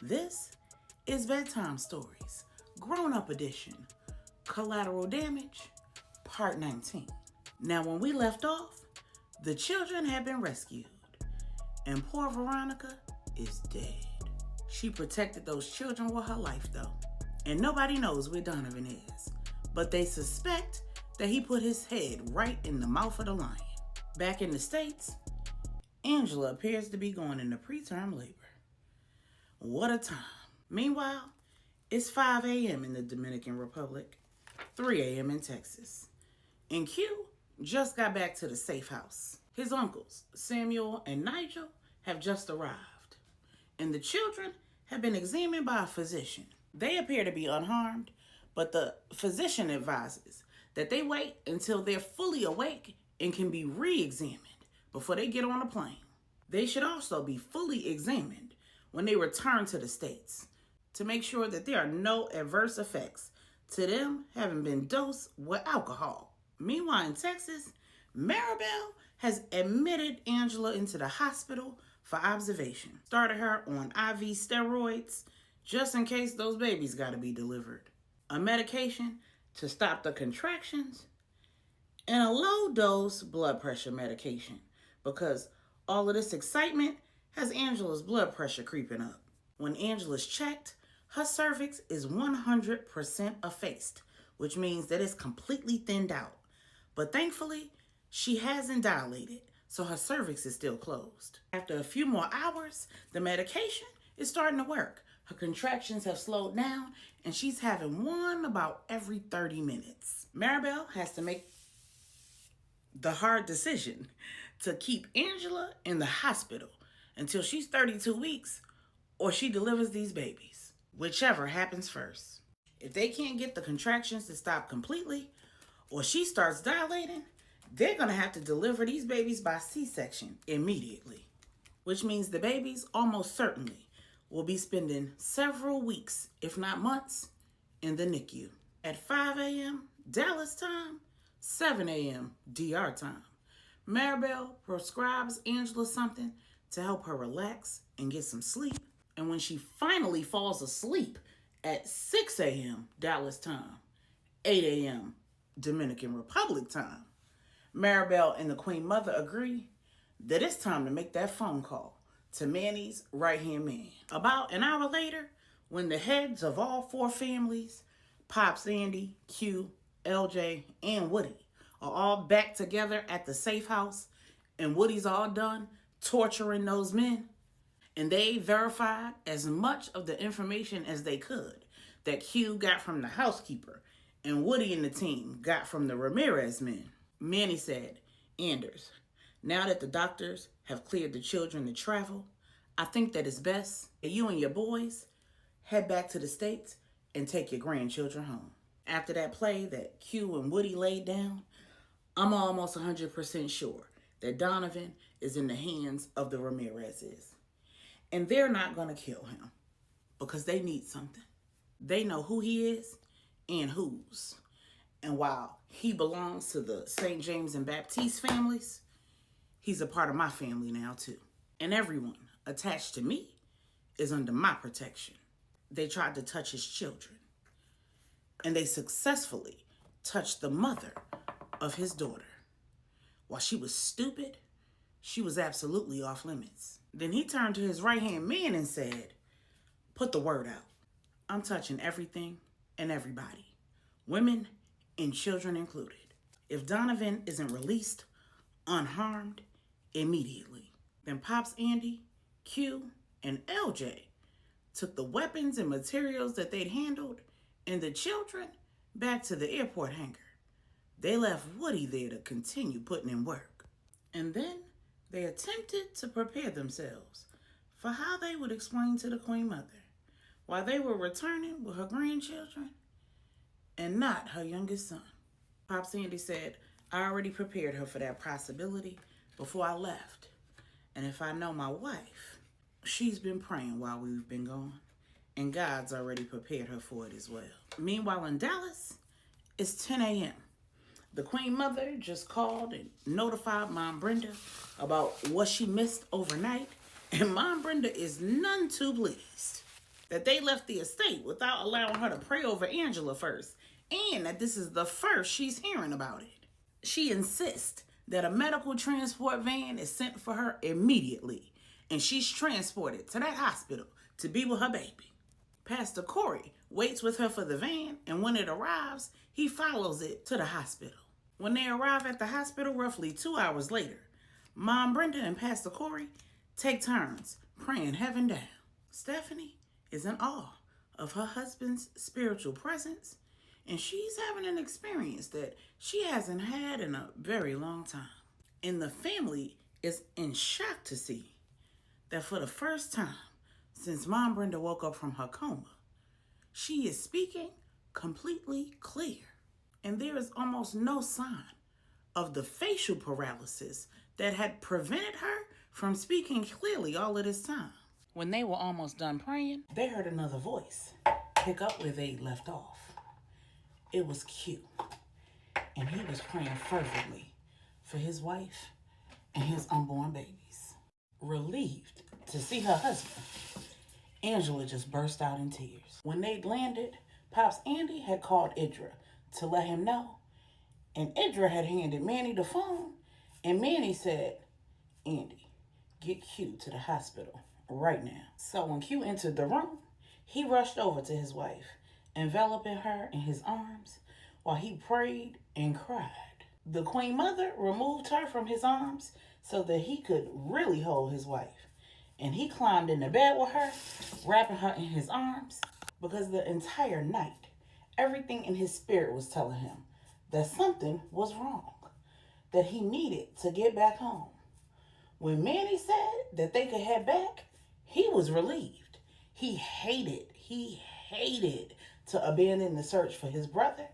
This is Bedtime Stories, Grown-Up Edition, Collateral Damage, Part 19. Now, when we left off, the children had been rescued, and poor Veronica is dead. She protected those children with her life, though, and nobody knows where Donovan is, but they suspect that he put his head right in the mouth of the lion. Back in the States, Angela appears to be going into preterm labor. What a time. Meanwhile, it's 5 a.m. in the Dominican Republic, 3 a.m. in Texas. And Q just got back to the safe house. His uncles, Samuel and Nigel, have just arrived. And the children have been examined by a physician. They appear to be unharmed, but the physician advises that they wait until they're fully awake and can be re-examined before they get on a plane. They should also be fully examined when they return to the States to make sure that there are no adverse effects to them having been dosed with alcohol. Meanwhile, in Texas, Maribel has admitted Angela into the hospital for observation. Started her on IV steroids just in case those babies got to be delivered. A medication to stop the contractions, and a low-dose blood pressure medication because all of this excitement has Angela's blood pressure creeping up. When Angela's checked, her cervix is 100% effaced, which means that it's completely thinned out. But thankfully, she hasn't dilated, so her cervix is still closed. After a few more hours, the medication is starting to work. Her contractions have slowed down, and she's having one about every 30 minutes. Maribel has to make the hard decision to keep Angela in the hospital until she's 32 weeks or she delivers these babies, whichever happens first. If they can't get the contractions to stop completely or she starts dilating, they're going to have to deliver these babies by C-section immediately, which means the babies almost certainly will be spending several weeks, if not months, in the NICU. At 5 a.m. Dallas time, 7 a.m. DR time, Maribel prescribes Angela something to help her relax and get some sleep. And when she finally falls asleep at 6 a.m. Dallas time, 8 a.m. Dominican Republic time, Maribel and the Queen Mother agree that it's time to make that phone call to Manny's right-hand man. About an hour later, when the heads of all four families, Pops, Andy, Q, LJ, and Woody, are all back together at the safe house, and Woody's all done torturing those men, and they verified as much of the information as they could that Q got from the housekeeper and Woody and the team got from the Ramirez men. Manny said, "Anders, now that the doctors have cleared the children to travel, I think that it's best that you and your boys head back to the States and take your grandchildren home." After that play that Q and Woody laid down, I'm almost 100% sure that Donovan is in the hands of the Ramirezes. And they're not going to kill him because they need something. They know who he is and whose. And while he belongs to the St. James and Baptiste families, he's a part of my family now too. And everyone attached to me is under my protection. They tried to touch his children, and they successfully touched the mother of his daughter. While she was stupid, she was absolutely off limits. Then he turned to his right-hand man and said, "Put the word out. I'm touching everything and everybody, women and children included. If Donovan isn't released unharmed immediately." Then Pops, Andy, Q, and LJ took the weapons and materials that they'd handled and the children back to the airport hangar. They left Woody there to continue putting in work. And then they attempted to prepare themselves for how they would explain to the Queen Mother why they were returning with her grandchildren and not her youngest son. Pops Andy said, "I already prepared her for that possibility before I left. And if I know my wife, she's been praying while we've been gone, and God's already prepared her for it as well." Meanwhile, in Dallas, it's 10 a.m. The Queen Mother just called and notified MomBrenda about what she missed overnight, and MomBrenda is none too pleased. that they left the estate without allowing her to pray over Angela first, and that this is the first she's hearing about it. She insists that a medical transport van is sent for her immediately, and she's transported to that hospital to be with her baby. Pastor Corey waits with her for the van, and when it arrives, he follows it to the hospital. When they arrive at the hospital roughly 2 hours later, MomBrenda and Pastor Corey take turns praying heaven down. Stephanie is in awe of her husband's spiritual presence, and she's having an experience that she hasn't had in a very long time. And the family is in shock to see that for the first time since MomBrenda woke up from her coma, she is speaking completely clear. And there is almost no sign of the facial paralysis that had prevented her from speaking clearly all of this time. When they were almost done praying, they heard another voice pick up where they left off. It was Q, and he was praying fervently for his wife and his unborn babies. Relieved to see her husband, Angela just burst out in tears. When they landed, Pops Andy had called Idra to let him know, and Idra had handed Manny the phone, and Manny said, "Andy, get Q to the hospital right now." So when Q entered the room, he rushed over to his wife, enveloping her in his arms while he prayed and cried. The Queen Mother removed her from his arms so that he could really hold his wife, and he climbed into bed with her, wrapping her in his arms, because the entire night, everything in his spirit was telling him that something was wrong, that he needed to get back home. When Manny said that they could head back, he was relieved. He hated to abandon the search for his brother,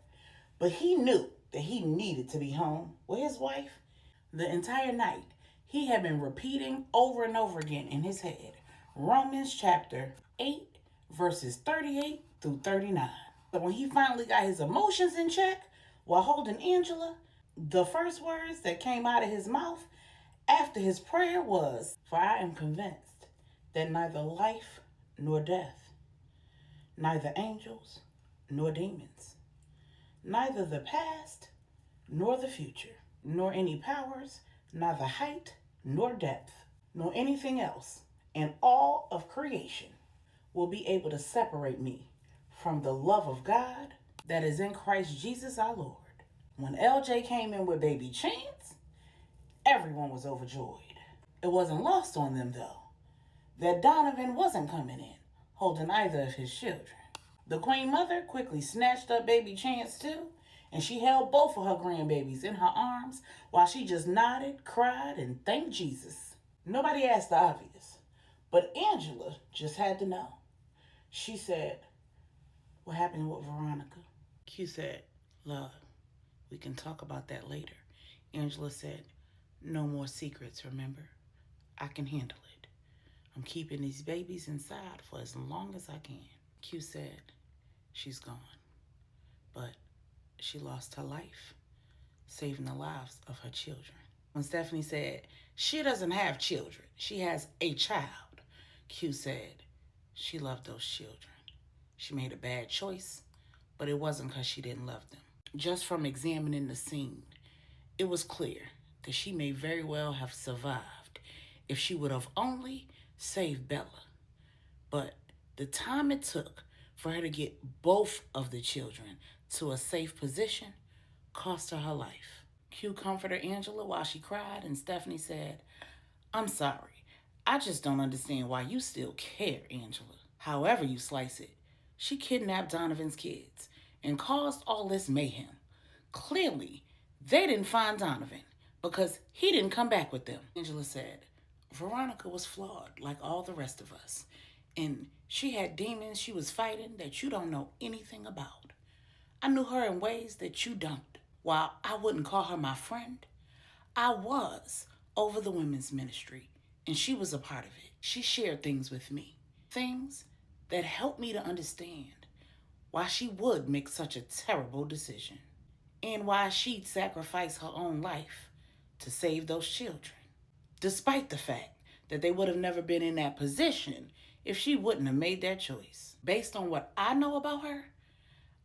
but he knew that he needed to be home with his wife. The entire night, he had been repeating over and over again in his head Romans chapter 8, verses 38 through 39. So when he finally got his emotions in check while holding Angela, the first words that came out of his mouth after his prayer was, "For I am convinced that neither life nor death, neither angels nor demons, neither the past nor the future, nor any powers, neither height nor depth, nor anything else in all of creation will be able to separate me from the love of God that is in Christ Jesus our Lord." When LJ came in with baby Chance, everyone was overjoyed. It wasn't lost on them, though, that Donovan wasn't coming in holding either of his children. The Queen Mother quickly snatched up baby Chance, too, and she held both of her grandbabies in her arms while she just nodded, cried, and thanked Jesus. Nobody asked the obvious, but Angela just had to know. She said, "What happened with Veronica?" Q said, "Love, we can talk about that later." Angela said, "No more secrets, remember? I can handle it. I'm keeping these babies inside for as long as I can." Q said, "She's gone, but she lost her life, saving the lives of her children." When Stephanie said, "She doesn't have children, she has a child," Q said, "She loved those children. She made a bad choice, but it wasn't because she didn't love them." Just from examining the scene, it was clear that she may very well have survived if she would have only saved Bella. But the time it took for her to get both of the children to a safe position cost her life. Q comforted Angela while she cried, and Stephanie said, "I'm sorry. I just don't understand why you still care, Angela. However you slice it, she kidnapped Donovan's kids and caused all this mayhem. Clearly, they didn't find Donovan because he didn't come back with them." Angela said, "Veronica was flawed like all the rest of us, and she had demons she was fighting that you don't know anything about. I knew her in ways that you don't. While I wouldn't call her my friend, I was over the women's ministry, and she was a part of it. She shared things with me, things that helped me to understand why she would make such a terrible decision, and why she'd sacrifice her own life to save those children, despite the fact that they would have never been in that position if she wouldn't have made that choice. Based on what I know about her,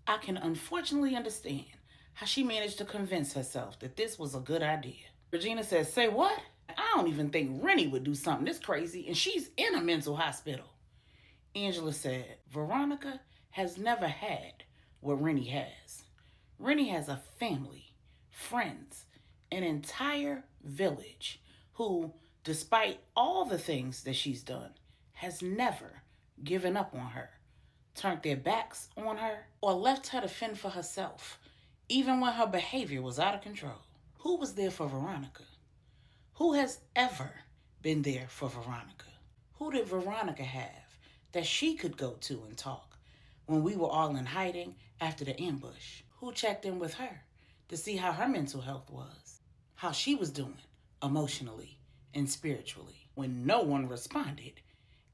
I can unfortunately understand how she managed to convince herself that this was a good idea. Regina says, say what? I don't even think Rennie would do something this crazy, and she's in a mental hospital. Angela said, Veronica has never had what Rennie has. Rennie has a family, friends, an entire village who, despite all the things that she's done, has never given up on her, turned their backs on her, or left her to fend for herself, even when her behavior was out of control. Who was there for Veronica? Who has ever been there for Veronica? Who did Veronica have that she could go to and talk when we were all in hiding after the ambush? Who checked in with her to see how her mental health was, how she was doing emotionally and spiritually? When no one responded,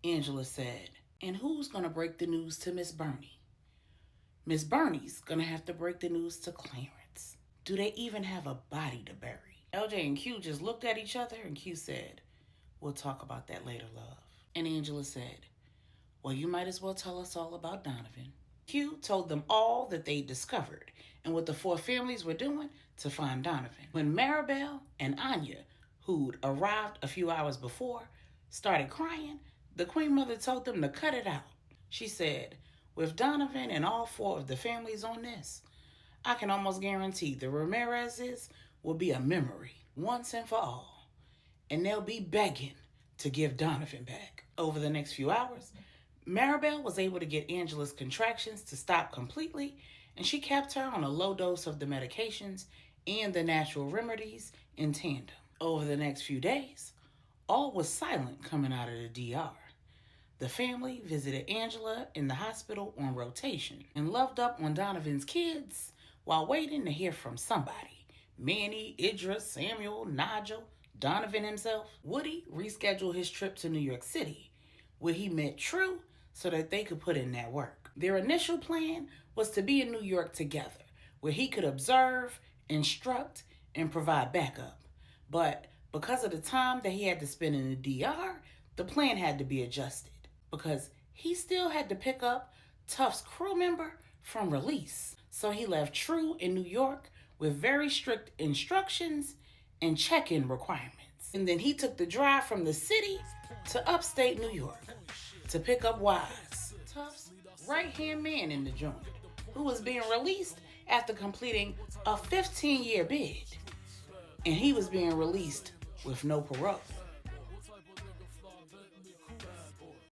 Angela said, and who's going to break the news to Miss Bernie? Miss Bernie's going to have to break the news to Clarence. Do they even have a body to bury? LJ and Q just looked at each other, and Q said, we'll talk about that later, love. And Angela said, well, you might as well tell us all about Donovan. Q told them all that they discovered and what the four families were doing to find Donovan. When Maribel and Anya, who'd arrived a few hours before, started crying, the Queen Mother told them to cut it out. She said, with Donovan and all four of the families on this, I can almost guarantee the Ramirez's will be a memory once and for all, and they'll be begging to give Donovan back. Over the next few hours, Maribel was able to get Angela's contractions to stop completely, and she kept her on a low dose of the medications and the natural remedies in tandem. Over the next few days, all was silent coming out of the DR. The family visited Angela in the hospital on rotation and loved up on Donovan's kids while waiting to hear from somebody. Manny, Idris, Samuel, Nigel, Donovan himself. Woody rescheduled his trip to New York City, where he met True so that they could put in that work. Their initial plan was to be in New York together, where he could observe, instruct, and provide backup. But because of the time that he had to spend in the DR, the plan had to be adjusted, because he still had to pick up Tuff's crew member from release. So he left True in New York with very strict instructions and check-in requirements. And then he took the drive from the city to upstate New York to pick up Wise, Tuff's right-hand man in the joint, who was being released after completing a 15-year bid. And he was being released with no parole.